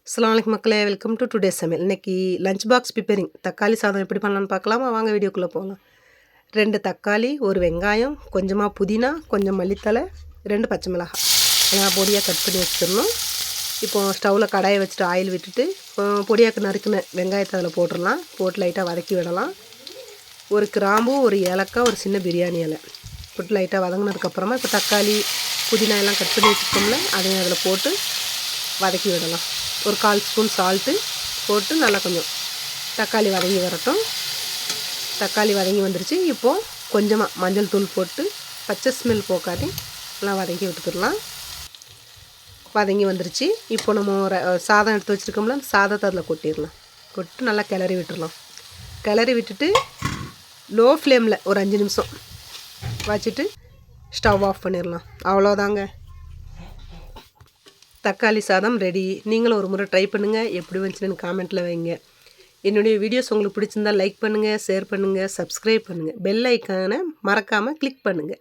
அஸ்ஸலாமு அலைக்கும் மக்களே, வெல்கம் டு டுடே சமையல். இன்னைக்கு லஞ்ச் பாக்ஸ் ப்ரிப்பேரிங் தக்காளி சாதம் எப்படி பண்ணலான்னு பார்க்கலாமா? வாங்க வீடியோக்குள்ளே போகலாம். 2 தக்காளி, 1 வெங்காயம், கொஞ்சமாக புதினா, கொஞ்சம் மல்லித்தலை, 2 பச்சை மிளகாய் எல்லாம் பொடியாக கட் பண்ணி வச்சிடணும். இப்போது ஸ்டவ்வில் கடாயை வச்சுட்டு ஆயில் விட்டுட்டு பொடியாக நறுக்குன வெங்காயத்தை அதில் போட்டுடலாம். போட்டு லைட்டாக வதக்கி விடலாம். 1 கிராம்பு, 1 ஏலக்காய், 1 சின்ன பிரியாணி இலை போட்டு லைட்டாக வதங்கினதுக்கப்புறமா இப்போ தக்காளி புதினா எல்லாம் கட் பண்ணி வச்சுருக்கோம்ல, அதையும் அதில் போட்டு வதக்கி விடலாம். 1/4 ஸ்பூன் சால்ட்டு போட்டு நல்லா கொஞ்சம் தக்காளி வதங்கி வரட்டும். தக்காளி வதங்கி வந்துருச்சு. இப்போது கொஞ்சமாக மஞ்சள் தூள் போட்டு பச்சை ஸ்மெல் போக்காட்டி எல்லாம் வதக்கி விட்டுக்கிடலாம். வதங்கி வந்துருச்சு. இப்போ நம்ம சாதம் எடுத்து வச்சுருக்கோம்ல, அந்த சாதத்தை அதில் கொட்டிடலாம். கொட்டு நல்லா கிளறி விட்டுடலாம். கிளறி விட்டுட்டு லோ ஃப்ளேமில் ஒரு 5 நிமிஷம் வச்சுட்டு ஸ்டவ் ஆஃப் பண்ணிடலாம். அவ்வளோதாங்க, தக்காளி சாதம் ரெடி. நீங்களும் ஒரு முறை ட்ரை பண்ணுங்கள். எப்படி வந்துச்சுன்னு காமெண்ட்டில் வைங்க. என்னுடைய வீடியோஸ் உங்களுக்கு பிடிச்சிருந்தால் லைக் பண்ணுங்கள், ஷேர் பண்ணுங்கள், சப்ஸ்கிரைப் பண்ணுங்கள். பெல் ஐக்கானை மறக்காமல் கிளிக் பண்ணுங்கள்.